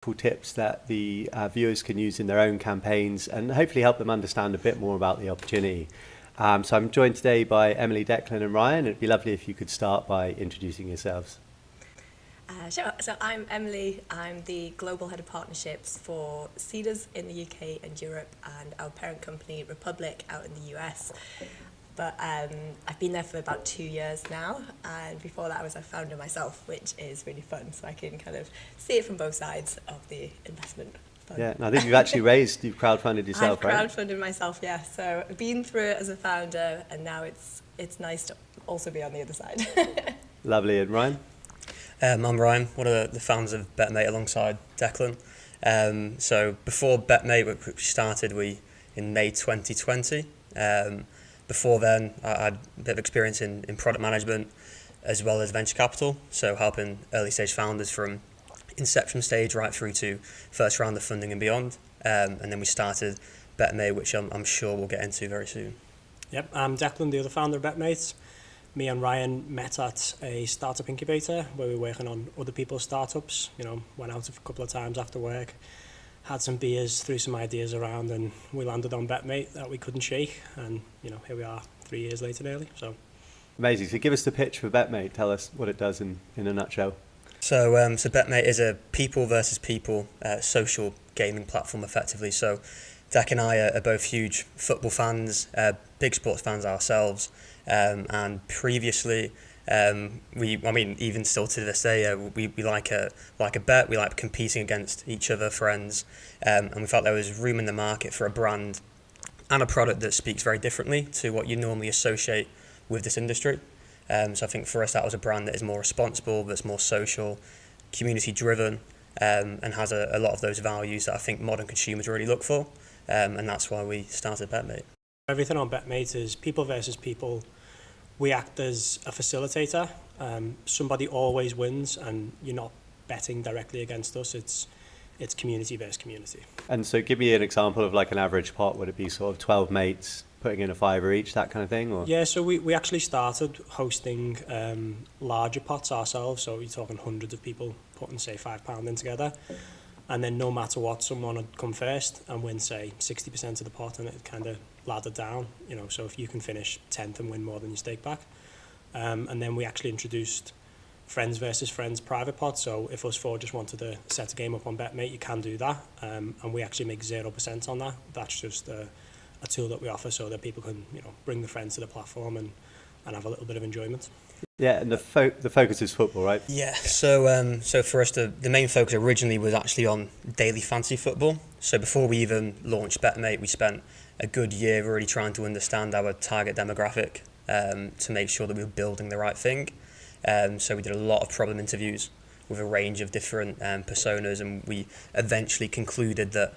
tips that the viewers can use in their own campaigns and hopefully help them understand a bit more about the opportunity. So I'm joined today by Emily, Declan and Ryan. It'd be lovely if you could start by introducing yourselves. Sure. So I'm Emily. I'm the Global Head of Partnerships for Seedrs in the UK and Europe, and our parent company Republic out in the US. But I've been there for about 2 years now, and before that I was a founder myself, which is really fun, so I can kind of see it from both sides of the investment fund. Yeah, and I think you've crowdfunded yourself, right? I've crowdfunded myself, yeah. So I've been through it as a founder, and now it's nice to also be on the other side. Lovely. And Ryan? I'm Ryan, one of the founders of Betmate alongside Declan. So before Betmate, which started in May 2020, before then I had a bit of experience in product management as well as venture capital, so helping early stage founders from inception stage right through to first round of funding and beyond. And then we started Betmate, which I'm sure we'll get into very soon. Yep, I'm Declan, the other founder of Betmate. Me and Ryan met at a startup incubator where we were working on other people's startups. Went out a couple of times after work, had some beers, threw some ideas around, and we landed on Betmate that we couldn't shake. And here we are 3 years later nearly. So amazing. So give us the pitch for Betmate. Tell us what it does in a nutshell. So Betmate is a people versus people social gaming platform effectively. So Dec and I are both huge football fans, big sports fans ourselves. And previously, even still to this day, we like a bet. We like competing against each other, friends, and we felt there was room in the market for a brand and a product that speaks very differently to what you normally associate with this industry. So I think for us that was a brand that is more responsible, that's more social, community driven, and has a lot of those values that I think modern consumers really look for, and that's why we started Betmate. Everything on Betmate is people versus people. We act as a facilitator. Somebody always wins, and you're not betting directly against us. It's community versus community. And so give me an example of like an average pot. Would it be sort of 12 mates putting in a fiver each, that kind of thing? Or? Yeah, so we actually started hosting larger pots ourselves. So you're talking hundreds of people putting, say, £5 in together. And then no matter what, someone would come first and win, say, 60% of the pot, and it kind of laddered down. So if you can finish 10th and win more than your stake back. And then we actually introduced friends versus friends private pots. So if us four just wanted to set a game up on Betmate, you can do that. And we actually make 0% on that. That's just a tool that we offer so that people can, bring the friends to the platform and have a little bit of enjoyment. Yeah, and the focus is football, right? Yeah, so for us, the main focus originally was actually on daily fantasy football. So before we even launched Betmate, we spent a good year really trying to understand our target demographic to make sure that we were building the right thing. So we did a lot of problem interviews with a range of different personas, and we eventually concluded that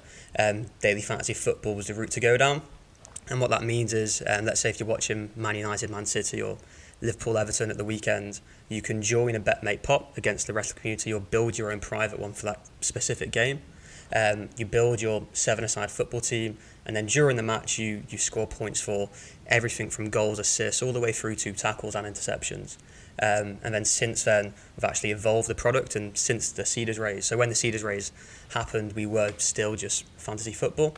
daily fantasy football was the route to go down. And what that means is, let's say if you're watching Man United, Man City, or Liverpool, Everton at the weekend, you can join a Betmate pot against the rest of the community or build your own private one for that specific game. You build your 7-a-side football team, and then during the match you score points for everything from goals, assists, all the way through to tackles and interceptions. And then since then, we've actually evolved the product, and since the Seedrs raise, so when the Seedrs raise happened, we were still just fantasy football.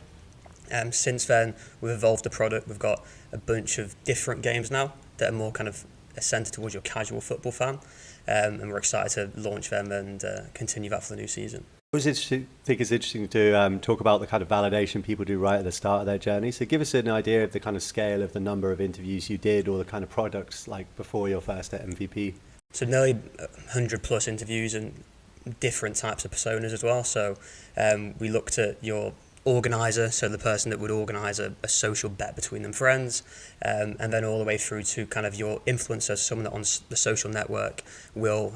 Since then, we've evolved the product. We've got a bunch of different games now that are more kind of centred towards your casual football fan, and we're excited to launch them and continue that for the new season. I think it's interesting to talk about the kind of validation people do right at the start of their journey. So give us an idea of the kind of scale of the number of interviews you did, or the kind of products like before your first MVP. So nearly 100 plus interviews and different types of personas as well. So we looked at your organizer, so the person that would organize a social bet between them friends, and then all the way through to kind of your influencer, someone that on the social network will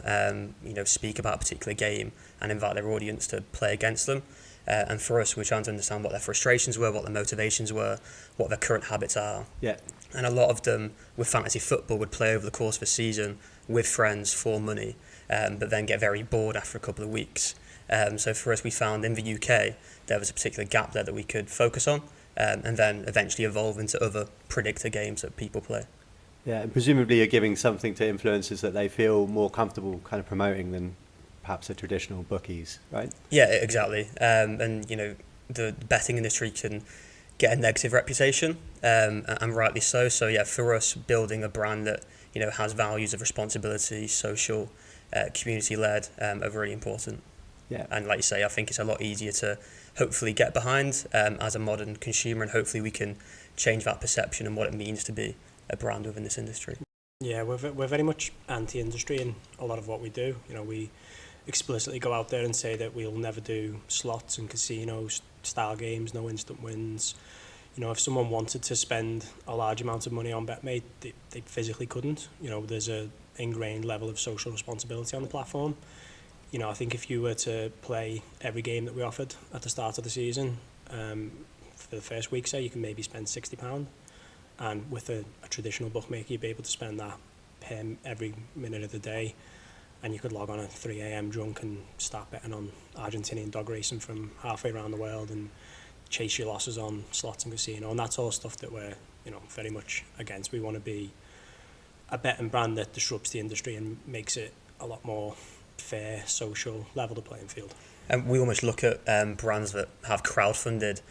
speak about a particular game and invite their audience to play against them. And for us, we're trying to understand what their frustrations were, what their motivations were, what their current habits are. Yeah. And a lot of them with fantasy football would play over the course of a season with friends for money, but then get very bored after a couple of weeks. So for us, we found in the UK there was a particular gap there that we could focus on, and then eventually evolve into other predictor games that people play. Yeah, and presumably you're giving something to influencers that they feel more comfortable kind of promoting than perhaps a traditional bookies, right? Yeah, exactly. And, you know, the betting industry can get a negative reputation, and rightly so. So, yeah, for us, building a brand that, you know, has values of responsibility, social, community-led, are really important. Yeah. And like you say, I think it's a lot easier to hopefully get behind as a modern consumer, and hopefully we can change that perception and what it means to be a brand within this industry. Yeah, we're very much anti-industry in a lot of what we do. You know, we explicitly go out there and say that we'll never do slots and casinos, style games, no instant wins. You know, if someone wanted to spend a large amount of money on Betmate, they physically couldn't. You know, there's a ingrained level of social responsibility on the platform. You know, I think if you were to play every game that we offered at the start of the season, for the first week, say, you can maybe spend £60. And with a traditional bookmaker, you'd be able to spend that every minute of the day. And you could log on at 3 a.m. drunk and start betting on Argentinian dog racing from halfway around the world and chase your losses on slots and casino. And that's all stuff that we're, you know, very much against. We want to be a betting brand that disrupts the industry and makes it a lot more fair, social, level the playing field. And we almost look at brands that have crowdfunded,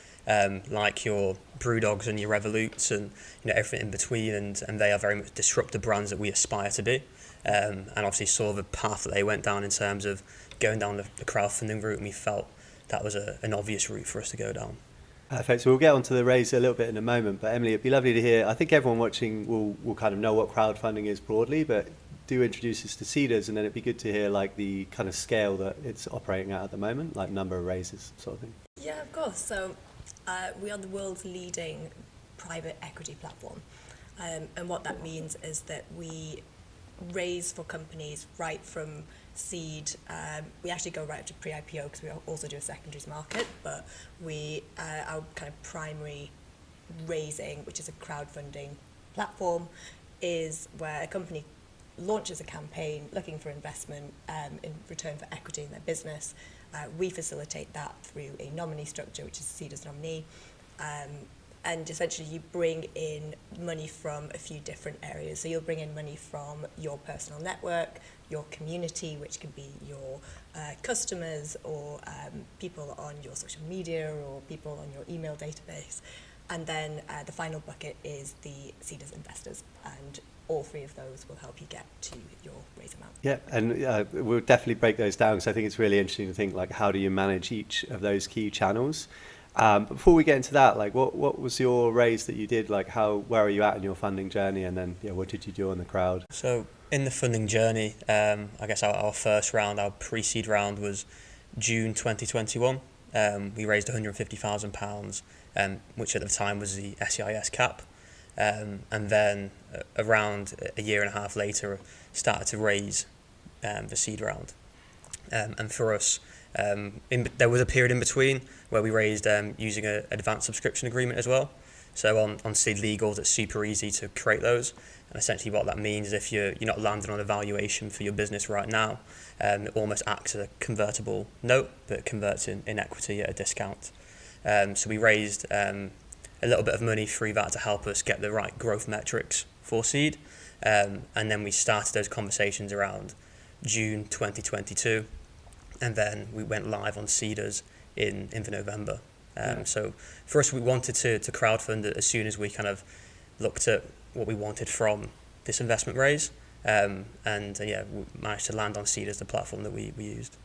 like your Brewdogs and your Revolutes and, you know, everything in between, and they are very much disruptive brands that we aspire to be. And obviously saw the path that they went down in terms of going down the crowdfunding route, and we felt that was an obvious route for us to go down. Perfect. So we'll get onto the raise a little bit in a moment, but Emily, it'd be lovely to hear. I think everyone watching will kind of know what crowdfunding is broadly, but do introduce us to Seedrs, and then it'd be good to hear like the kind of scale that it's operating at the moment, like number of raises, sort of thing. Yeah, of course. So we are the world's leading private equity platform. And what that means is that we raise for companies right from seed. We actually go right up to pre-IPO because we also do a secondaries market, but our kind of primary raising, which is a crowdfunding platform, is where a company launches a campaign looking for investment in return for equity in their business. We facilitate that through a nominee structure, which is Seedrs nominee. And essentially you bring in money from a few different areas. So you'll bring in money from your personal network, your community, which can be your customers or people on your social media or people on your email database. And then the final bucket is the Seedrs investors, and all three of those will help you get to your raise amount. Yeah, and we'll definitely break those down because I think it's really interesting to think like how do you manage each of those key channels. But before we get into that, like what was your raise that you did? Like where are you at in your funding journey, and then what did you do on the crowd? So in the funding journey, I guess our first round, our pre-seed round, was June 2021. We raised £150,000, which at the time was the SEIS cap. And then around a year and a half later, started to raise the seed round. And for us, there was a period in between where we raised using an advanced subscription agreement as well. So on Seed Legals, it's super easy to create those. And essentially what that means is if you're not landing on a valuation for your business right now, it almost acts as a convertible note, but converts in equity at a discount. So we raised a little bit of money through that to help us get the right growth metrics for Seed. And then we started those conversations around June 2022. And then we went live on Seedrs in November. So for us, we wanted to crowdfund it as soon as we kind of looked at what we wanted from this investment raise. We managed to land on Seedrs, the platform that we used.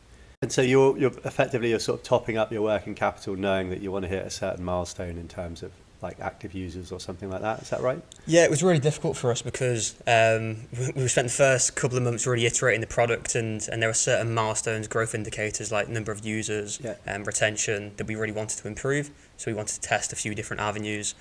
And so you're effectively sort of topping up your working capital, knowing that you want to hit a certain milestone in terms of like active users or something like that. Is that right? Yeah, it was really difficult for us because we spent the first couple of months really iterating the product, and there were certain milestones, growth indicators like number of users, retention that we really wanted to improve. So we wanted to test a few different avenues.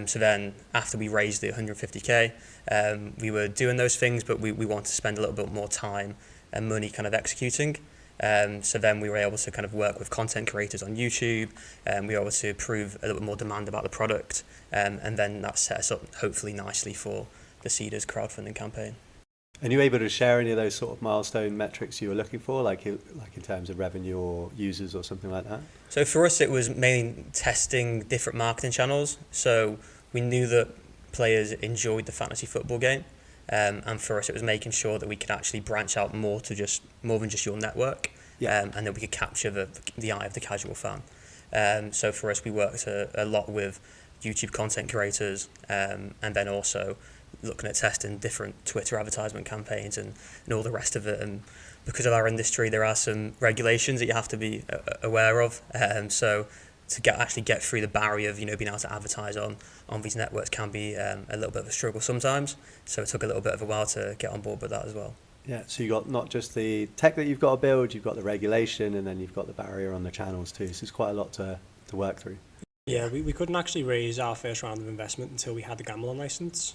So then after we raised the 150k, we were doing those things, but we wanted to spend a little bit more time and money kind of executing. So then we were able to kind of work with content creators on YouTube, and we were able to prove a little bit more demand about the product, and then that set us up hopefully nicely for the Seedrs crowdfunding campaign. And you able to share any of those sort of milestone metrics you were looking for, like in terms of revenue or users or something like that? So for us, it was mainly testing different marketing channels. So we knew that players enjoyed the fantasy football game. And for us, it was making sure that we could actually branch out more than just your network. and then we could capture the eye of the casual fan. So for us, we worked a lot with YouTube content creators, and then also looking at testing different Twitter advertisement campaigns and all the rest of it. And because of our industry, there are some regulations that you have to be aware of. So to actually get through the barrier of being able to advertise on these networks can be a little bit of a struggle sometimes. So it took a little bit of a while to get on board with that as well. Yeah, so you've got not just the tech that you've got to build, you've got the regulation, and then you've got the barrier on the channels too. So it's quite a lot to work through. Yeah, we couldn't actually raise our first round of investment until we had the gambling license.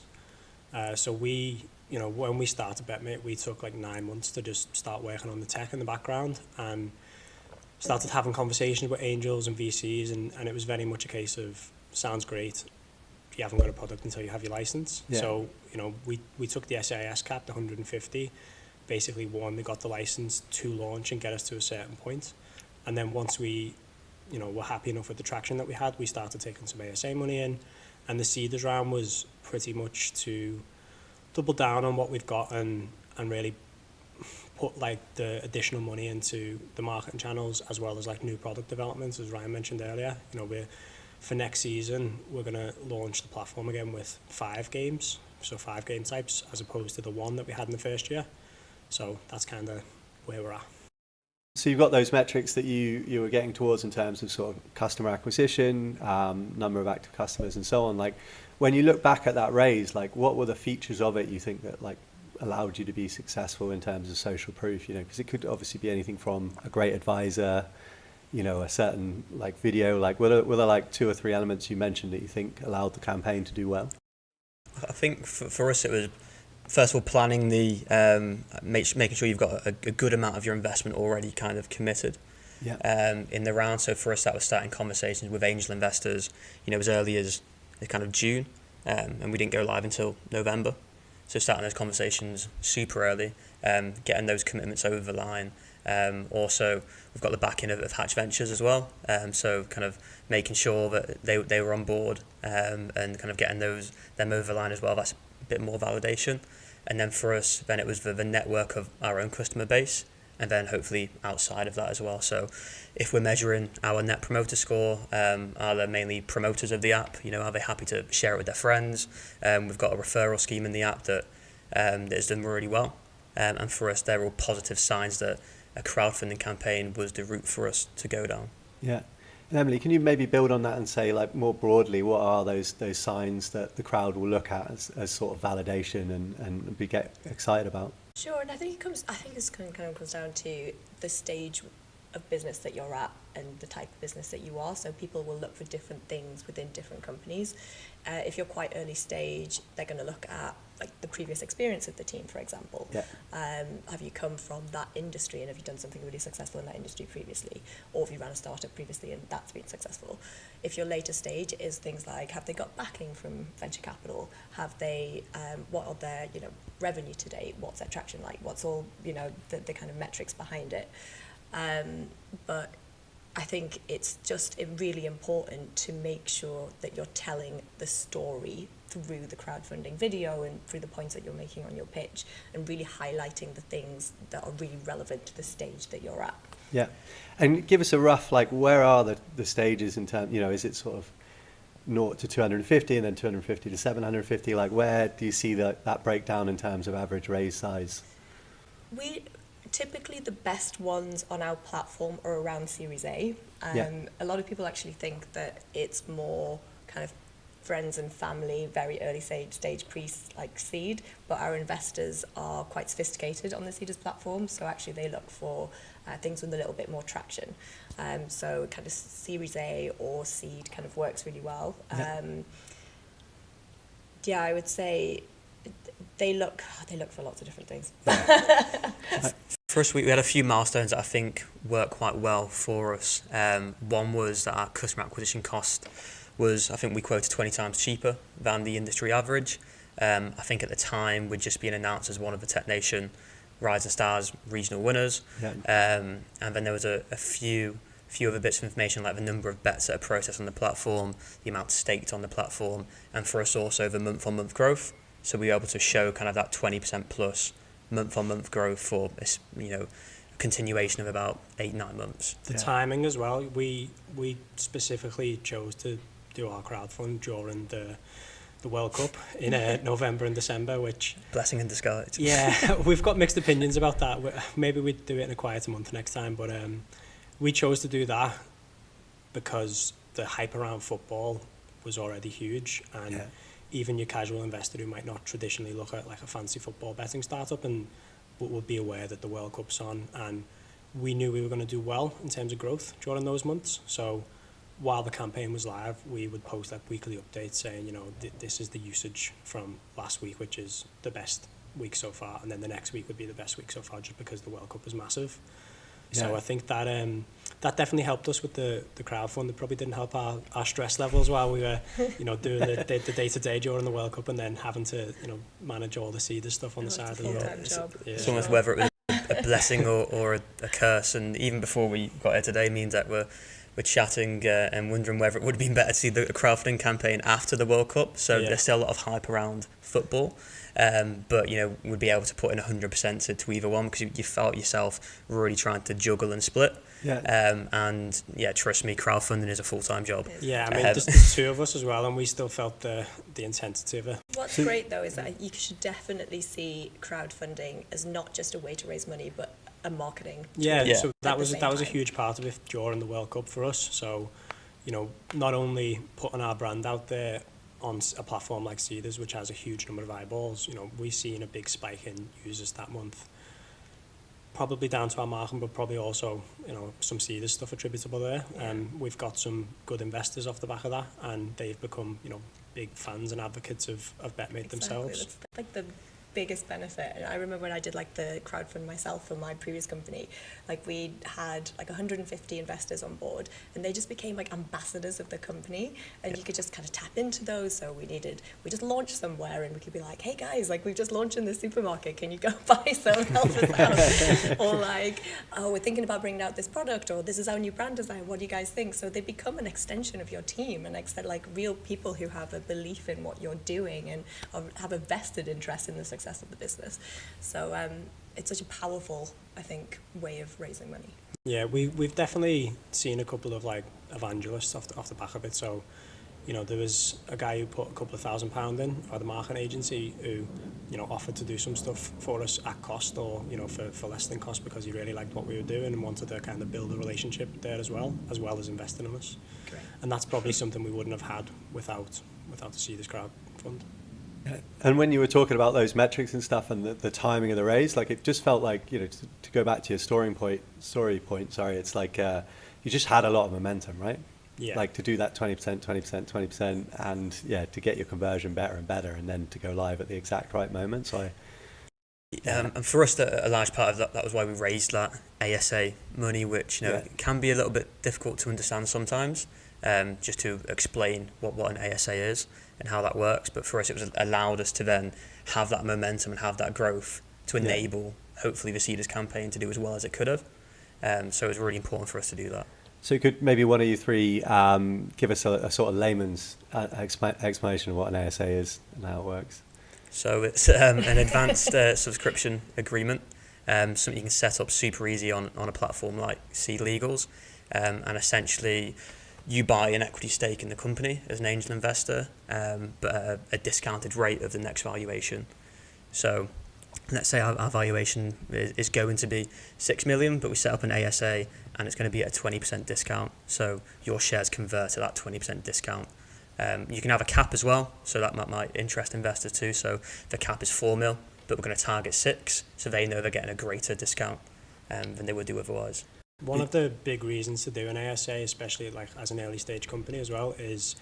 So we, when we started Betmate, we took like 9 months to just start working on the tech in the background and started having conversations with angels and VCs, and it was very much a case of, sounds great, you haven't got a product until you have your license. Yeah. So, we took the SAS cap, the 150, basically one, they got the license to launch and get us to a certain point. And then once we, were happy enough with the traction that we had, we started taking some ASA money in, and the Seedrs round was pretty much to double down on what we've got and really put like the additional money into the marketing channels as well as like new product developments, as Ryan mentioned earlier. For next season, we're going to launch the platform again with 5 games, so 5 game types as opposed to the 1 that we had in the first year. So that's kind of where we're at. So you've got those metrics that you were getting towards in terms of sort of customer acquisition, number of active customers and so on. Like when you look back at that raise, like what were the features of it you think that like allowed you to be successful in terms of social proof? Because it could obviously be anything from a great advisor, a certain like video. Like were there like 2 or 3 elements you mentioned that you think allowed the campaign to do well? I think for us it was, first of all, planning making sure you've got a good amount of your investment already kind of committed in the round. So for us, that was starting conversations with angel investors, as early as kind of June, and we didn't go live until November. So starting those conversations super early, getting those commitments over the line. Also, we've got the backing of Hatch Ventures as well. So kind of making sure that they were on board and kind of getting them over the line as well. That's a bit more validation. And then for us, then it was the network of our own customer base, and then hopefully outside of that as well. So if we're measuring our net promoter score, are they mainly promoters of the app? Are they happy to share it with their friends? We've got a referral scheme in the app that has done really well. And for us, they're all positive signs that a crowdfunding campaign was the route for us to go down. Yeah. And Emily, can you maybe build on that and say, like, more broadly, what are those signs that the crowd will look at as sort of validation and get excited about? Sure, and I think this kind of comes down to the stage of business that you're at and the type of business that you are. So people will look for different things within different companies. If you're quite early stage, they're going to look at like the previous experience of the team, for example. Yeah. Have you come from that industry and have you done something really successful in that industry previously? Or have you ran a startup previously and that's been successful? If your later stage is things like, have they got backing from venture capital? Have they, what are their, revenue to date? What's their traction like? What's all, the kind of metrics behind it? But I think it's just really important to make sure that you're telling the story through the crowdfunding video and through the points that you're making on your pitch and really highlighting the things that are really relevant to the stage that you're at. Yeah. And give us a rough, like, where are the stages in terms, is it sort of 0 to 250 and then 250 to 750? Like, where do you see that breakdown in terms of average raise size? Typically the best ones on our platform are around Series A. A lot of people actually think that it's more kind of friends and family, very early stage like seed, but our investors are quite sophisticated on the Seedrs platform, so actually they look for things with a little bit more traction. So kind of Series A or seed kind of works really well. I would say they look for lots of different things. First, we had a few milestones that I think worked quite well for us. One was that our customer acquisition cost was, I think we quoted 20 times cheaper than the industry average. I think at the time we'd just been announced as one of the Tech Nation Rising Stars regional winners. And then there was a few other bits of information like the number of bets that are processed on the platform, the amount staked on the platform, and for us also the month-on-month growth. So we were able to show kind of that 20% plus month-on-month growth for a continuation of about 8-9 months. The timing as well. We specifically chose to do our crowdfund during the World Cup in November and December, which Blessing in disguise. yeah, we've got mixed opinions about that. Maybe we'd do it in a quieter month next time, but we chose to do that because the hype around football was already huge, and even your casual investor who might not traditionally look at like a fancy football betting startup but would be aware that the World Cup's on, and we knew we were going to do well in terms of growth during those months. So while the campaign was live, we would post like weekly updates saying, you know, this is the usage from last week, which is the best week so far, and then the next week would be the best week so far, just because the World Cup was massive. So I think that that definitely helped us with the crowdfund. It probably didn't help our stress levels while we were, you know, doing the day-to-day during the World Cup, and then having to, you know, manage all the Seedrs stuff on the side. It's a full-time job. It's almost whether it was a blessing or a curse. And even before we got here today, means that we're chatting and wondering whether it would have been better to see the crowdfunding campaign after the World Cup. So there's still a lot of hype around football. But, you know, would be able to put in 100% to either one, because you felt yourself really trying to juggle and split. And yeah, trust me, crowdfunding is a full-time job. Yeah, I mean, there's two of us as well, and we still felt the intensity of it. What's great though is that you should definitely see crowdfunding as not just a way to raise money, but a marketing tool. So that was a huge part of it during the World Cup for us. So, you know, not only putting our brand out there on a platform like Seedrs, which has a huge number of eyeballs, you know, we've seen a big spike in users that month. Probably down to our marketing, but probably also, you know, some Seedrs stuff attributable there. We've got some good investors off the back of that, and they've become, you know, big fans and advocates of Betmate themselves. That's like the biggest benefit. And I remember when I did like the crowdfund myself for my previous company, like we had like 150 investors on board, and they just became like ambassadors of the company, and you could just kind of tap into those. So we just launched somewhere, and we could be like, hey guys, like we've just launched in the supermarket, can you go buy some and help us out? Or like, oh, we're thinking about bringing out this product, or this is our new brand design, what do you guys think? So they become an extension of your team, and like real people who have a belief in what you're doing and have a vested interest in the success of the business. So it's such a powerful, I think, way of raising money. Yeah, we've definitely seen a couple of like evangelists off the back of it. So, you know, there was a guy who put a couple of £1,000 in for the marketing agency who, you know, offered to do some stuff for us at cost, or, you know, for less than cost, because he really liked what we were doing and wanted to kind of build a relationship there as well as investing in us. Great. And that's probably something we wouldn't have had without the Seedrs crowdfund. And when you were talking about those metrics and stuff, and the timing of the raise, like it just felt like, you know, to go back to your story point, it's like you just had a lot of momentum, right? Yeah. Like to do that 20%, and yeah, to get your conversion better and better, and then to go live at the exact right moment. So and for us, a large part of that was why we raised that ASA money, which, you know, can be a little bit difficult to understand sometimes, just to explain what an ASA is and how that works. But for us, it was allowed us to then have that momentum and have that growth to enable, hopefully, the Seedrs campaign to do as well as it could have. So it was really important for us to do that. So could maybe one of you three give us a sort of layman's explanation of what an ASA is and how it works? So it's an advanced subscription agreement, something you can set up super easy on a platform like Seed Legals, and essentially you buy an equity stake in the company as an angel investor, but a discounted rate of the next valuation. So let's say our valuation is going to be 6 million, but we set up an ASA and it's going to be at a 20% discount. So your shares convert at that 20% discount. You can have a cap as well, so that might interest investors too. So the cap is 4 mil, but we're going to target 6, so they know they're getting a greater discount than they would do otherwise. One of the big reasons to do an ASA, especially like as an early stage company as well, is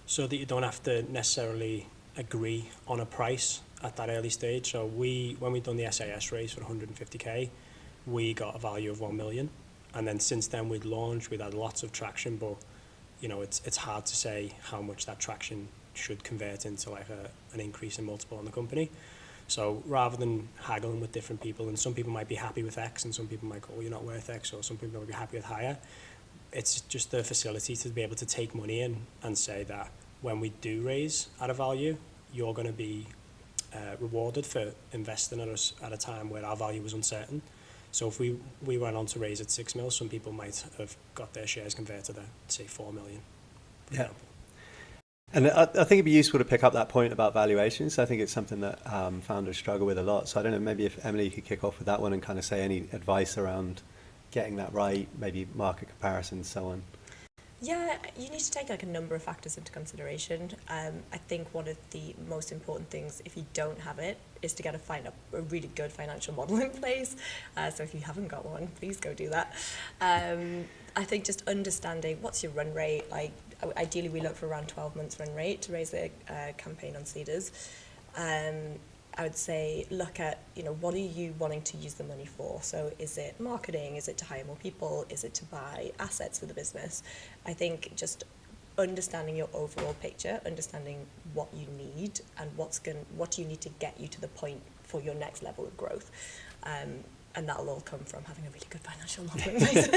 so that you don't have to necessarily agree on a price at that early stage. So when we done the SAS raise for 150k, we got a value of 1 million, and then since then we'd launched, we'd had lots of traction, but you know, it's hard to say how much that traction should convert into like an increase in multiple on the company. So rather than haggling with different people, and some people might be happy with X and some people might go, oh, you're not worth X, or some people might be happy with higher, it's just the facility to be able to take money in and say that when we do raise at a value, you're going to be rewarded for investing at us at a time where our value was uncertain. So if we went on to raise at 6 mil, some people might have got their shares converted at, say, 4 million, for Yeah. example. And I think it'd be useful to pick up that point about valuations. I think it's something that founders struggle with a lot. So I don't know, maybe if Emily could kick off with that one and kind of say any advice around getting that right, maybe market comparisons, so on. Yeah, you need to take like a number of factors into consideration. I think one of the most important things, if you don't have it, is to get a really good financial model in place. So if you haven't got one, please go do that. I think just understanding what's your run rate. Like ideally, we look for around 12 months run rate to raise a campaign on Seedrs. I would say look at, what are you wanting to use the money for? So is it marketing? Is it to hire more people? Is it to buy assets for the business? I think just understanding your overall picture, understanding what you need and what do you need to get you to the point for your next level of growth. And that'll all come from having a really good financial model in place.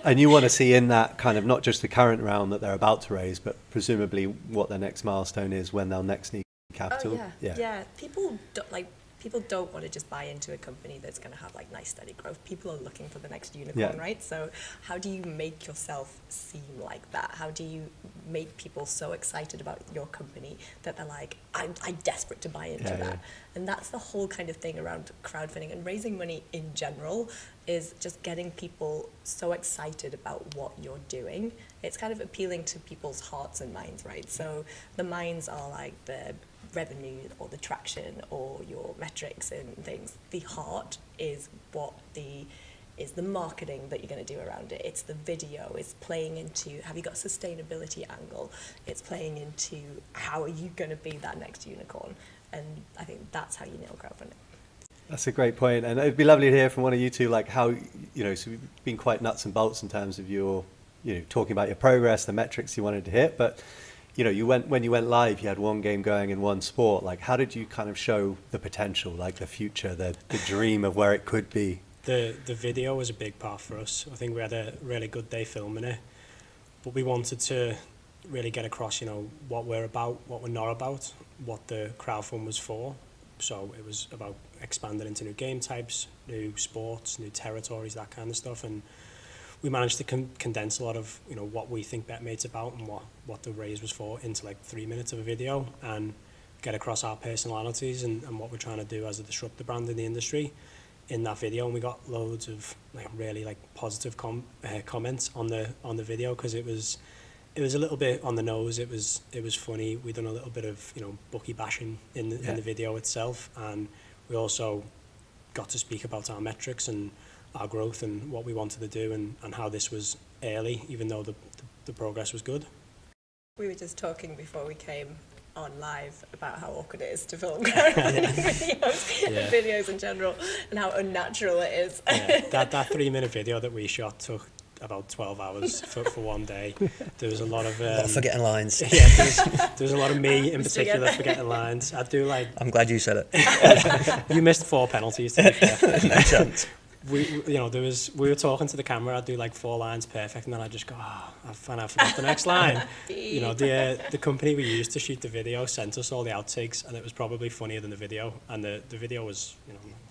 And you want to see in that kind of not just the current round that they're about to raise, but presumably what their next milestone is when they'll next need capital. Oh, yeah. People don't want to just buy into a company that's going to have like nice steady growth. People are looking for the next unicorn, right? So how do you make yourself seem like that? How do you make people so excited about your company that they're like, I'm desperate to buy into that? Yeah. And that's the whole kind of thing around crowdfunding and raising money in general, is just getting people so excited about what you're doing. It's kind of appealing to people's hearts and minds, right? So the minds are like the revenue or the traction or your metrics and things. The heart is the marketing that you're going to do around it. It's the video. It's playing into, have you got a sustainability angle? It's playing into, how are you going to be that next unicorn? And I think that's how you nail crowdfunding. That's a great point. And it'd be lovely to hear from one of you two, like how, so we've been quite nuts and bolts in terms of your, talking about your progress, the metrics you wanted to hit. But, when you went live, you had one game going in one sport. Like, how did you kind of show the potential, like the future, the dream of where it could be? The video was a big part for us. I think we had a really good day filming it. But we wanted to really get across, what we're about, what we're not about, what the crowdfund was for. So it was about expanding into new game types, new sports, new territories, that kind of stuff. And we managed to condense a lot of, what we think Betmate's about and what the raise was for into like 3 minutes of a video, and get across our personalities and what we're trying to do as a disruptor brand in the industry in that video. And we got loads of really positive comments on the video, because it was a little bit on the nose. It was funny. We done a little bit of bookie bashing in the video itself, and we also got to speak about our metrics and our growth and what we wanted to do, and how this was early, even though the progress was good. We were just talking before we came on live about how awkward it is to film videos in general, and how unnatural it is. That 3 minute video that we shot took about 12 hours for one day. There was a lot of forgetting lines. Yeah, there was a lot of me in particular forgetting lines. I'm glad you said it. You missed 4 penalties, to be fair. No chance. We were talking to the camera. I'd do 4 lines perfect, and then I'd just go, I forgot the next line. The company we used to shoot the video sent us all the outtakes, and it was probably funnier than the video. And the video was,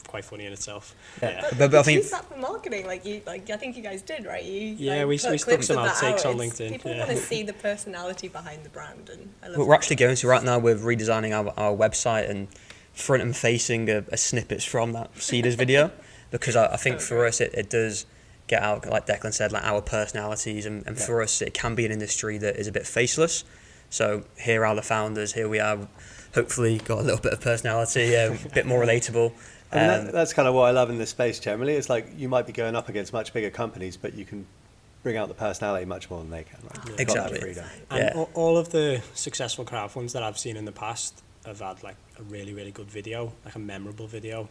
quite funny in itself. Yeah. But I think use that for marketing, I think you guys did, right? We stuck some outtakes on LinkedIn. People want to see the personality behind the brand, and I love we're actually going to right now. We're redesigning our website and front and facing a snippets from that Seedrs video. Because I think for us it does get out, like Declan said, our personalities, and for us it can be an industry that is a bit faceless. So here are the founders, here we are, hopefully got a little bit of personality, a bit more relatable. I mean, that's kind of what I love in this space generally. It's like you might be going up against much bigger companies, but you can bring out the personality much more than they can, right? Yeah. Exactly. And all of the successful crowdfunds that I've seen in the past have had a really, really good video, a memorable video.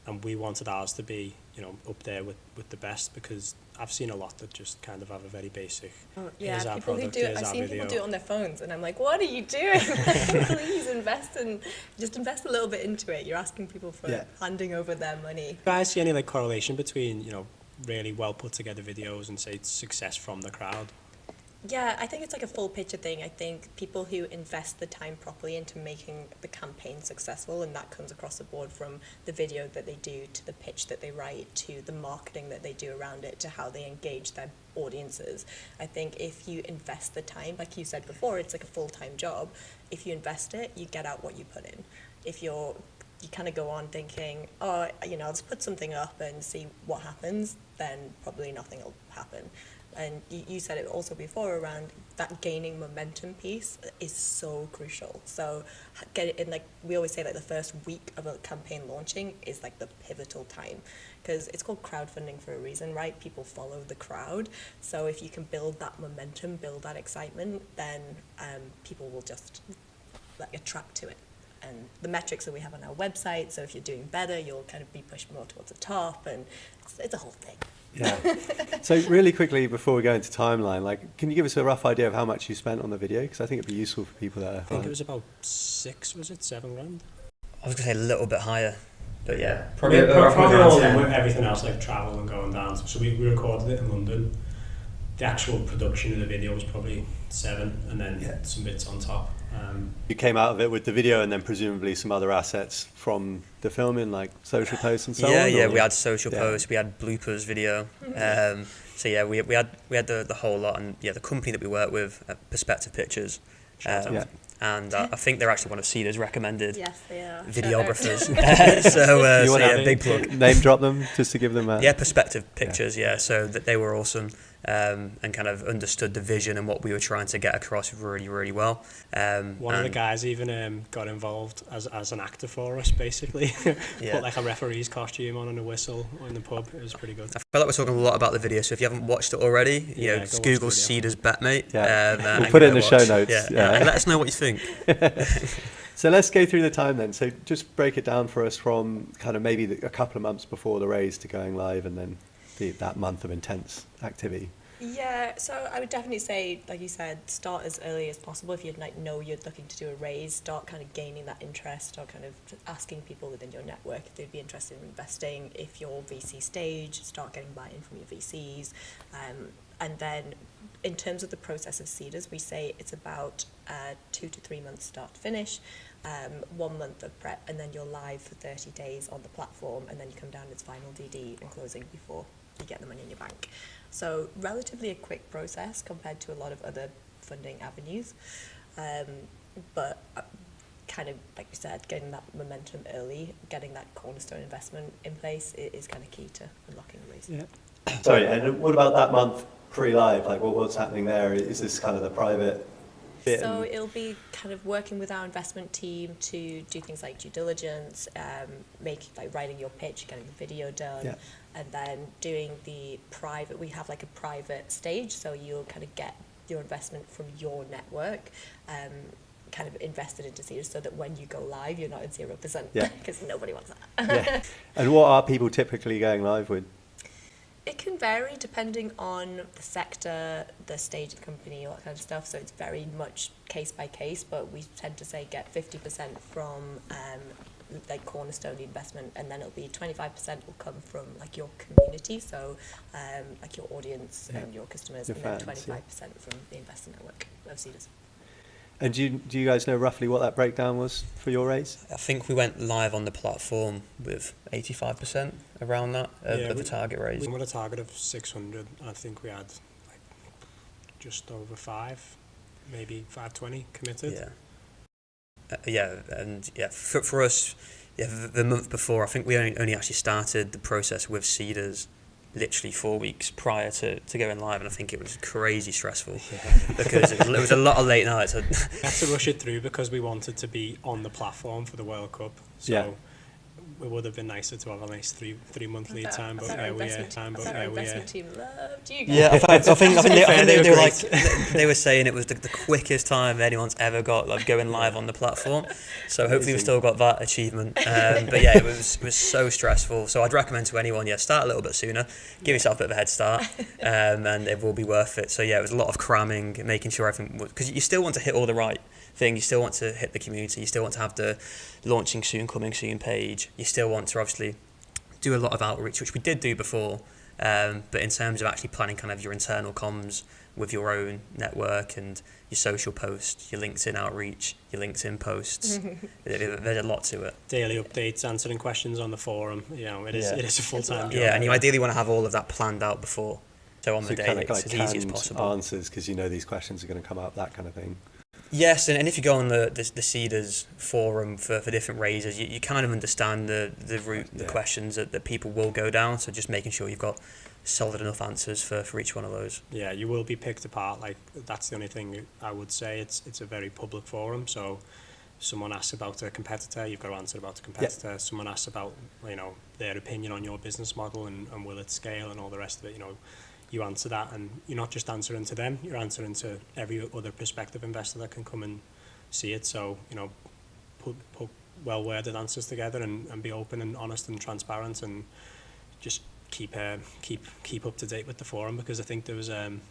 And we wanted ours to be, up there with the best, because I've seen a lot that just kind of have a very basic. Yeah, here's our people product, who do it. here's I've our seen video. people do it on their phones, and I'm like, what are you doing? Please invest a little bit into it. You're asking people for handing over their money. Do you guys see any correlation between really well put together videos and say success from the crowd? Yeah, I think it's like a full picture thing. I think people who invest the time properly into making the campaign successful, and that comes across the board from the video that they do to the pitch that they write to the marketing that they do around it to how they engage their audiences. I think if you invest the time, like you said before, it's like a full-time job. If you invest it, you get out what you put in. If you kind of go on thinking, oh, I'll just put something up and see what happens, then probably nothing will happen. And you said it also before around that gaining momentum piece is so crucial. So get it in, like we always say, like the first week of a campaign launching is like the pivotal time, because it's called crowdfunding for a reason, right? People follow the crowd. So if you can build that momentum, build that excitement, then people will just like attract to it. And the metrics that we have on our website, so if you're doing better, you'll kind of be pushed more towards the top, and it's a whole thing. Yeah. So really quickly before we go into timeline, like, can you give us a rough idea of how much you spent on the video? Because I think it'd be useful for people that are. I think it was about 7 grand? I was going to say a little bit higher, but yeah. Probably all in with everything else, like travel and going down. So we recorded it in London. The actual production of the video was probably 7, and then some bits on top. You came out of it with the video and then presumably some other assets from the filming, like social posts and so on? Yeah, we had social posts, we had bloopers video. So yeah, we had the whole lot, and yeah, the company that we work with, Perspective Pictures. And I think they're actually one of Seedrs' recommended videographers. Big plug. Name drop them just to give them a... Yeah, Perspective Pictures, so that they were awesome. And kind of understood the vision and what we were trying to get across really, really well. One of the guys even got involved as an actor for us, basically. Put like a referee's costume on and a whistle in the pub. It was pretty good. I feel like we're talking a lot about the video, so if you haven't watched it already, just Google Seedrs Betmate. We'll put it in the show notes. And let us know what you think. So let's go through the time then. So just break it down for us from kind of maybe a couple of months before the raise to going live, and then that month of intense activity. Yeah, so I would definitely say, like you said, start as early as possible. If you know you're looking to do a raise, start kind of gaining that interest, start kind of asking people within your network if they'd be interested in investing. If you're VC stage, start getting buy-in from your VCs. And then in terms of the process of Seedrs, we say it's about 2 to 3 months start to finish, 1 month of prep, and then you're live for 30 days on the platform, and then you come down to its final DD and closing before you get the money in your bank. So relatively a quick process compared to a lot of other funding avenues, but kind of like you said, getting that momentum early, getting that cornerstone investment in place is kind of key to unlocking the raise. Yeah. Sorry, and what about that month pre-live? Like, what's happening there? Is this kind of the private bit? So it'll be kind of working with our investment team to do things like due diligence, writing your pitch, getting the video done, and then doing the private. We have like a private stage, so you'll kind of get your investment from your network, kind of invested into Seedrs, so that when you go live, you're not at 0%, because nobody wants that. And what are people typically going live with? It can vary depending on the sector, the stage of the company, all that kind of stuff. So it's very much case by case, but we tend to say get 50% from like cornerstone investment, and then it'll be 25% will come from like your community, so like your audience and your customers, your and fans, then 25% from the investor network of Seedrs. And do you guys know roughly what that breakdown was for your raise? I think we went live on the platform with 85% around that of the target raise. We had a target of 600. I think we had like just over 5, maybe 520 committed. For us, the month before, I think we only actually started the process with Seedrs literally 4 weeks prior to going live, and I think it was crazy stressful because it was a lot of late nights. We had to rush it through because we wanted to be on the platform for the World Cup. So it would have been nicer to have a nice 3 month lead time, but our investment team loved you guys. Yeah, I think they were like they were saying it was the quickest time anyone's ever got, like going live on the platform. So hopefully we've still got that achievement. But yeah, it was so stressful. So I'd recommend to anyone, start a little bit sooner, give yourself a bit of a head start, and it will be worth it. So yeah, it was a lot of cramming, making sure everything was, because you still want to hit all the right thing. You still want to hit the community. You still want to have the launching soon, coming soon page. You still want to obviously do a lot of outreach, which we did do before, But in terms of actually planning kind of your internal comms with your own network and your social posts, your LinkedIn outreach, your LinkedIn posts, there's a lot to it. Daily updates, answering questions on the forum. It is a full-time job. Yeah, and you ideally want to have all of that planned out before. So on So the day, kind of it's like as easy as canned possible. answers because you know these questions are going to come up, that kind of thing. Yes, and if you go on the Seedrs forum for different raises, you kind of understand the route, the questions that people will go down. So just making sure you've got solid enough answers for each one of those. Yeah, you will be picked apart. Like, that's the only thing I would say. It's a very public forum, so someone asks about a competitor, you've got to answer about the competitor. Yeah. Someone asks about, their opinion on your business model and will it scale and all the rest of it, you answer that, and you're not just answering to them, you're answering to every other prospective investor that can come and see it. So, put well-worded answers together and be open and honest and transparent, and just keep up to date with the forum, because I think there was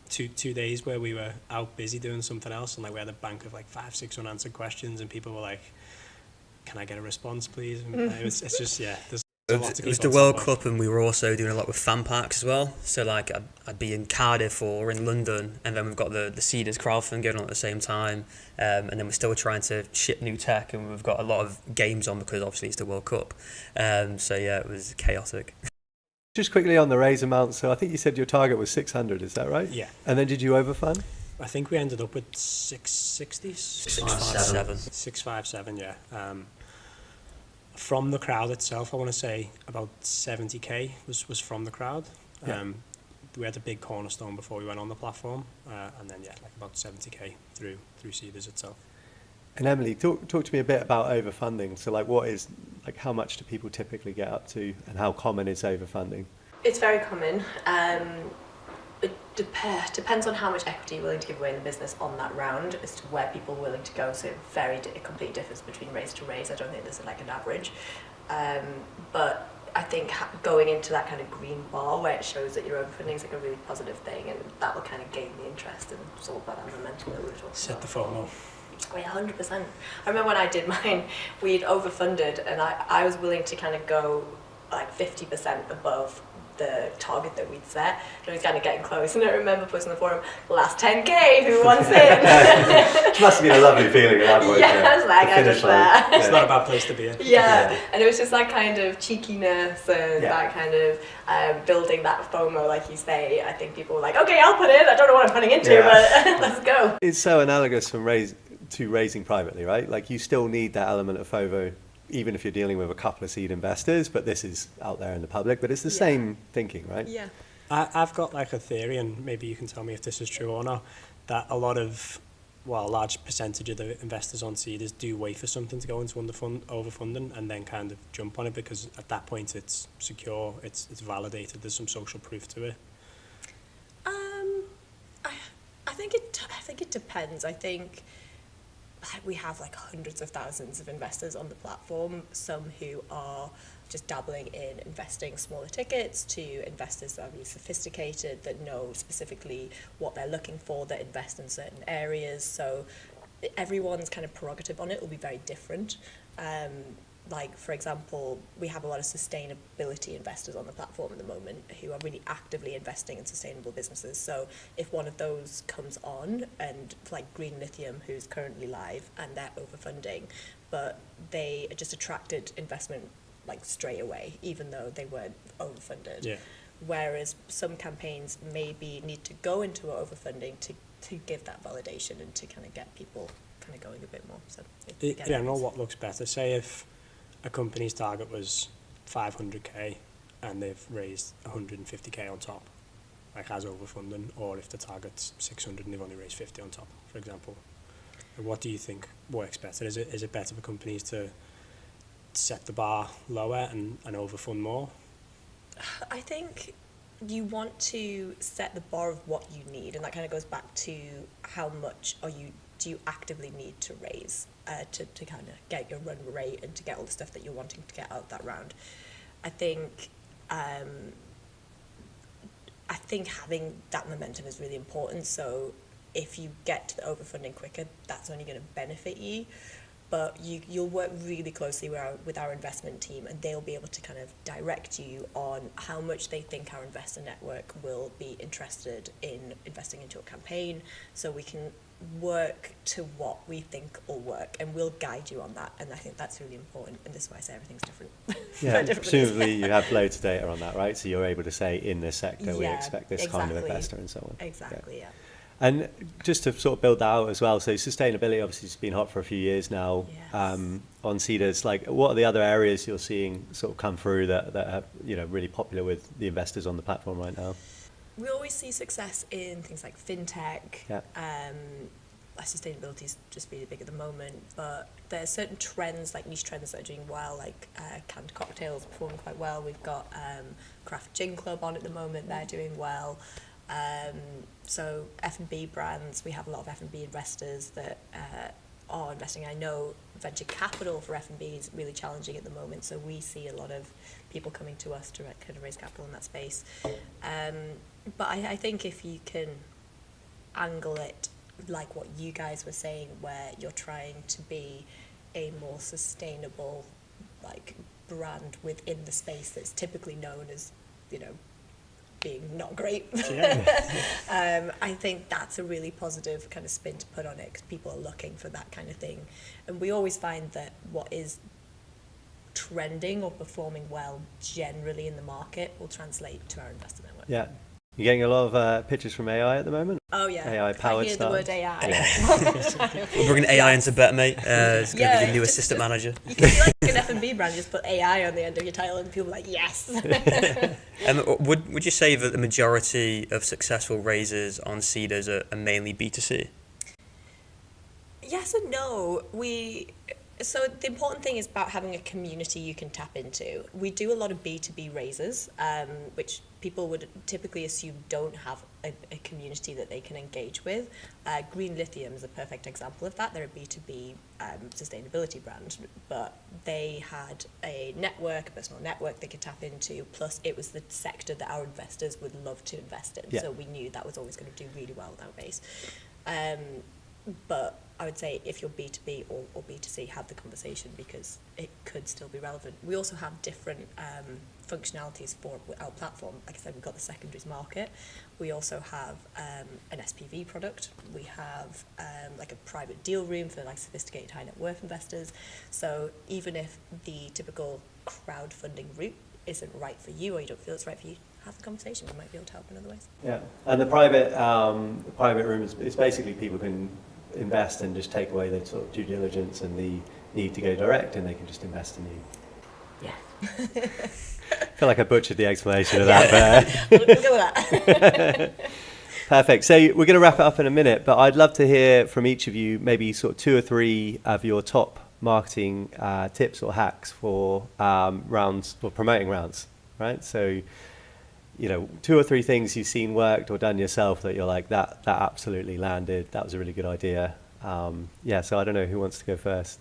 two days where we were out busy doing something else, and like we had a bank of like 5-6 unanswered questions, and people were like, "Can I get a response, please?" And it's just there's a lot to It was keep the on World top of. Cup, and we were also doing a lot with fan parks as well. So like I'd be in Cardiff or in London, and then we've got the Seedrs Crowdfunding going on at the same time, and then we're still trying to ship new tech, and we've got a lot of games on because obviously it's the World Cup. So yeah, it was chaotic. Just quickly on the raise amount, so I think you said your target was 600, is that right? Yeah. And then did you overfund? I think we ended up with 660. 657. 657, yeah. From the crowd itself, I want to say about 70k was from the crowd. Yeah. We had a big cornerstone before we went on the platform, and then like about 70k through Seedrs itself. And Emily, talk to me a bit about overfunding. So like how much do people typically get up to, and how common is overfunding? It's very common. It depends on how much equity you're willing to give away in the business on that round as to where people are willing to go. So it completely differs between raise to raise. I don't think there's like an average. But I think going into that kind of green bar where it shows that your overfunding is like a really positive thing, and that will kind of gain the interest and sort of that momentum that we were talking about. Set the FOMO. Oh, yeah, 100%. I remember when I did mine, we'd overfunded, and I was willing to kind of go like 50% above the target that we'd set, and it was kind of getting close. And I remember posting on the forum, last 10k, who wants in? It must have been a lovely feeling at that point. Yeah, I was like, I just there. It's not a bad place to be in. Yeah, and it was just that kind of cheekiness and that kind of building that FOMO, like you say. I think people were like, okay, I'll put in. I don't know what I'm putting into, but let's go. It's so analogous from raising privately, right? Like you still need that element of FOMO, even if you're dealing with a couple of seed investors, but this is out there in the public, but it's the same thinking, right? Yeah. I've got like a theory, and maybe you can tell me if this is true or not, that a large percentage of the investors on Seedrs do wait for something to go into overfunding and then kind of jump on it, because at that point it's secure, it's validated, there's some social proof to it. I think it depends. I think we have like hundreds of thousands of investors on the platform, some who are just dabbling in investing smaller tickets, to investors that are really sophisticated, that know specifically what they're looking for, that invest in certain areas. So everyone's kind of prerogative on it will be very different. Like, for example, we have a lot of sustainability investors on the platform at the moment who are really actively investing in sustainable businesses. So if one of those comes on, and like Green Lithium, who's currently live, and they're overfunding, but they just attracted investment like straight away, even though they weren't overfunded. Yeah. Whereas some campaigns maybe need to go into overfunding to give that validation and to kind of get people kind of going a bit more. So I don't know what looks better. Say if a company's target was 500k and they've raised 150k on top, like as overfunding, or if the target's 600 and they've only raised 50 on top, for example. What do you think works better? Is it better for companies to set the bar lower and overfund more? I think you want to set the bar of what you need, and that kind of goes back to how much do you actively need to raise to kind of get your run rate and to get all the stuff that you're wanting to get out of that round. I think having that momentum is really important. So if you get to the overfunding quicker, that's only going to benefit you. but you'll work really closely with our investment team, and they'll be able to kind of direct you on how much they think our investor network will be interested in investing into a campaign, so we can work to what we think will work, and we'll guide you on that. And I think that's really important, and this is why I say everything's different. Yeah, presumably you have loads of data on that, right? So you're able to say, in this sector, we expect this kind of investor and so on. Exactly, yeah. And just to sort of build that out as well, so sustainability obviously has been hot for a few years now. Yes. On Seedrs. Like, what are the other areas you're seeing sort of come through that are, you know, really popular with the investors on the platform right now? We always see success in things like fintech. Yeah. Sustainability's just really big at the moment, but there are certain trends, like niche trends, that are doing well, like canned cocktails performing quite well. We've got Craft Gin Club on at the moment, they're doing well. So F&B brands, we have a lot of F&B investors that are investing. I know venture capital for F&B is really challenging at the moment, so we see a lot of people coming to us to kind of raise capital in that space. But I think if you can angle it like what you guys were saying, where you're trying to be a more sustainable like brand within the space that's typically known as, you know, being not great. Yeah. I think that's a really positive kind of spin to put on it, because people are looking for that kind of thing. And we always find that what is trending or performing well generally in the market will translate to our investor network. Yeah. You're getting a lot of pictures from AI at the moment? Oh yeah. AI-powered I hear stuff. the word AI. Yeah. We're bringing AI into Betmate. It's going to be the new assistant manager. You can be like an F&B brand, just put AI on the end of your title, and people are like, yes. Would you say that the majority of successful raises on Seedrs are mainly B2C? Yes and no. So the important thing is about having a community you can tap into. We do a lot of B2B raises, which people would typically assume don't have a community that they can engage with. Green Lithium is a perfect example of that. They're a B2B sustainability brand, but they had a network, a personal network they could tap into, plus it was the sector that our investors would love to invest in. Yeah. So we knew that was always going to do really well with our base. But I would say if you're B2B or B2C, have the conversation, because it could still be relevant. We also have different functionalities for our platform. Like I said, we've got the secondaries market. We also have an SPV product. We have like a private deal room for like sophisticated high net worth investors. So even if the typical crowdfunding route isn't right for you, or you don't feel it's right for you, have the conversation. We might be able to help in other ways. Yeah. And the private room is basically people can invest and just take away the sort of due diligence and the need to go direct, and they can just invest in you. Yeah. I feel like I butchered the explanation of that, but We'll go with that. perfect. So we're going to wrap it up in a minute, but I'd love to hear from each of you maybe sort of 2 or 3 of your top marketing tips or hacks for rounds, or promoting rounds, right? So, you know, 2 or 3 things you've seen worked or done yourself that you're like, that absolutely landed. That was a really good idea. Yeah, so I don't know who wants to go first.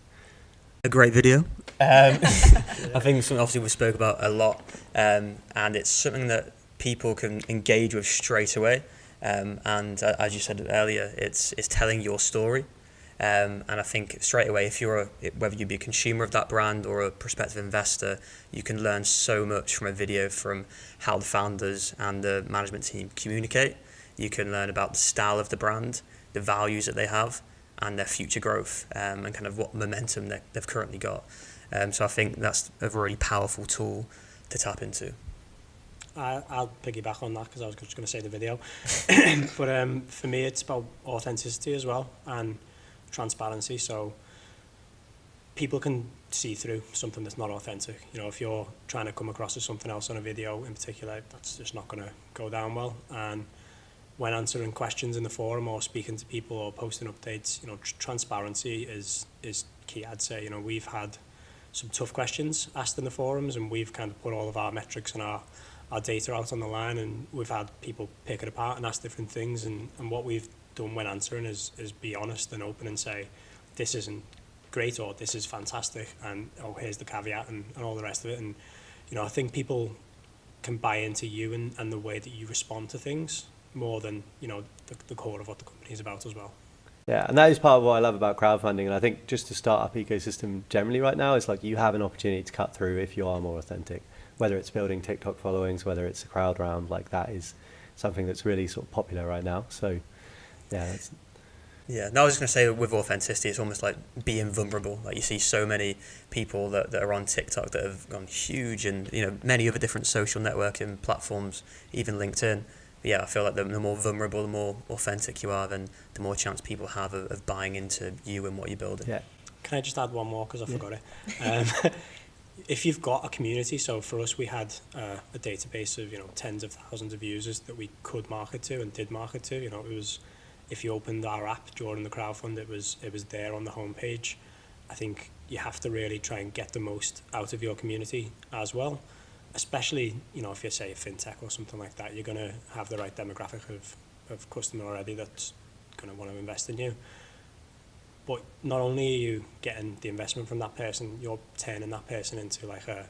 A great video. I think something obviously we spoke about a lot, and it's something that people can engage with straight away. And as you said earlier, it's telling your story. And I think straight away, if whether you be a consumer of that brand or a prospective investor, you can learn so much from a video, from how the founders and the management team communicate. You can learn about the style of the brand, the values that they have, and their future growth, and kind of what momentum they've currently got. So I think that's a really powerful tool to tap into. I'll piggyback on that, because I was just going to say the video. But for me, it's about authenticity as well, and transparency. So people can see through something that's not authentic. You know, if you're trying to come across as something else on a video in particular, that's just not going to go down well. And when answering questions in the forum or speaking to people or posting updates, you know, transparency is key, I'd say. You know, we've had some tough questions asked in the forums, and we've kind of put all of our metrics and our data out on the line, and we've had people pick it apart and ask different things, and what we've done when answering is be honest and open and say, this isn't great, or this is fantastic, and oh, here's the caveat, and all the rest of it. And you know, I think people can buy into you and the way that you respond to things more than, you know, the core of what the company is about as well. Yeah, and that is part of what I love about crowdfunding. And I think just the startup ecosystem generally right now is like you have an opportunity to cut through if you are more authentic, whether it's building TikTok followings, whether it's a crowd round, like that is something that's really sort of popular right now. So yeah, that's, Yeah, no, I was just going to say that with authenticity, it's almost like being vulnerable. Like you see so many people that are on TikTok that have gone huge, and many other different social networking platforms, even LinkedIn. But yeah, I feel like the more vulnerable, the more authentic you are, then the more chance people have of buying into you and what you're building. yeah. Can I just add one more, because I forgot it? If you've got a community, so for us we had a database of tens of thousands of users that we could market to and did market to. It was, if you opened our app during the crowdfund, it was there on the homepage. I think you have to really try and get the most out of your community as well, especially if you're, say, a fintech or something like that. You're going to have the right demographic of customer already that's going to want to invest in you. But not only are you getting the investment from that person, you're turning that person into like an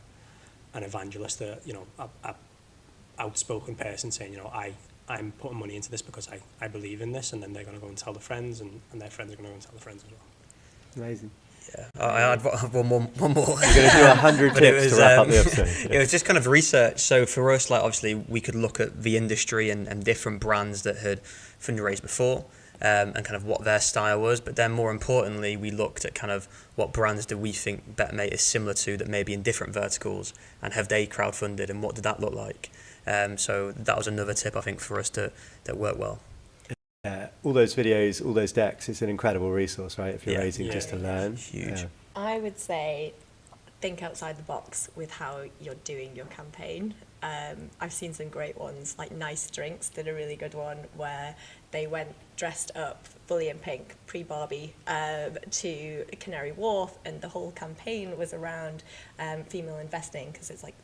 evangelist, a outspoken person saying, I'm putting money into this because I believe in this, and then they're going to go and tell their friends, and their friends are going to go and tell their friends as well. Amazing. Yeah, I had one more. You're going to do 100 tips to wrap up the episode. It was just kind of research. So for us, like obviously we could look at the industry and different brands that had fundraised before, and kind of what their style was. But then more importantly, we looked at kind of what brands do we think Betmate is similar to that may be in different verticals, and have they crowdfunded, and what did that look like? So that was another tip I think for us that worked well. All those videos, all those decks, it's an incredible resource, right? If you're raising just to learn. Huge. Yeah. I would say think outside the box with how you're doing your campaign. I've seen some great ones, like Nice Drinks did a really good one where they went dressed up fully in pink, pre-Barbie, to Canary Wharf, and the whole campaign was around female investing, because it's like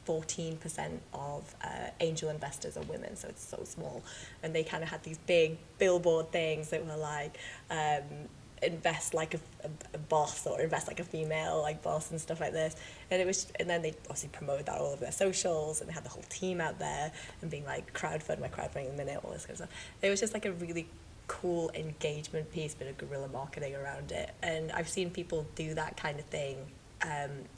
14% of angel investors are women, so it's so small. And they kind of had these big billboard things that were like, invest like a boss, or invest like a female like boss, and stuff like this. And then they obviously promoted that all over their socials, and they had the whole team out there and being like, crowdfund, my crowdfunding in a minute, all this kind of stuff. It was just like a really cool engagement piece, bit of guerrilla marketing around it. And I've seen people do that kind of thing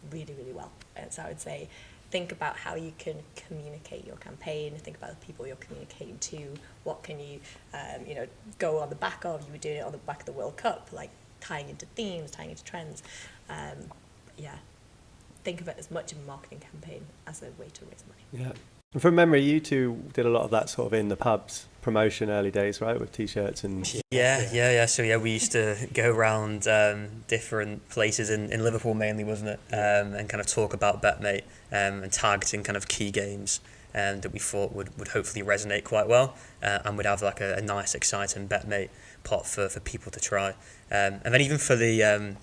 really, really well. And so I would say, think about how you can communicate your campaign, think about the people you're communicating to, what can you, go on the back of. You were doing it on the back of the World Cup, like tying into themes, tying into trends. Think of it as much of a marketing campaign as a way to raise money. Yeah. And from memory, you two did a lot of that sort of in the pubs promotion early days, right? With T-shirts and... Yeah. So we used to go around different places in Liverpool mainly, wasn't it? And kind of talk about Betmate and targeting kind of key games that we thought would hopefully resonate quite well, and would have like a nice, exciting Betmate pot for people to try. And then even for the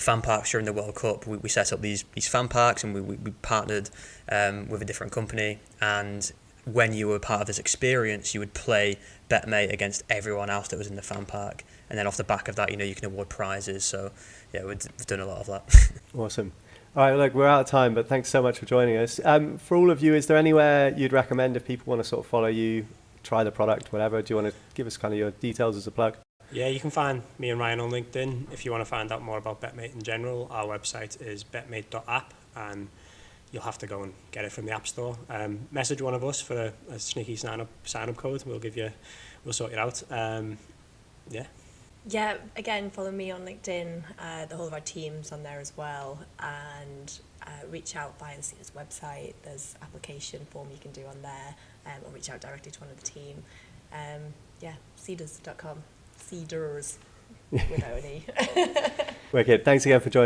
fan parks during the World Cup, we set up these fan parks, and we partnered with a different company. And when you were part of this experience, you would play Betmate against everyone else that was in the fan park. And then off the back of that, you can award prizes. So yeah, we've done a lot of that. Awesome. All right, look, we're out of time, but thanks so much for joining us. For all of you, is there anywhere you'd recommend if people want to sort of follow you, try the product, whatever? Do you want to give us kind of your details as a plug? Yeah, you can find me and Ryan on LinkedIn. If you want to find out more about Betmate in general, our website is betmate.app, and you'll have to go and get it from the App Store. Message one of us for a sneaky sign-up code. We'll sort it out. Yeah, again, follow me on LinkedIn. The whole of our team's on there as well, and reach out via the Seedrs website. There's application form you can do on there, or reach out directly to one of the team. Seedrs.com. Seedrs without an E. Wicked. Thanks again for joining.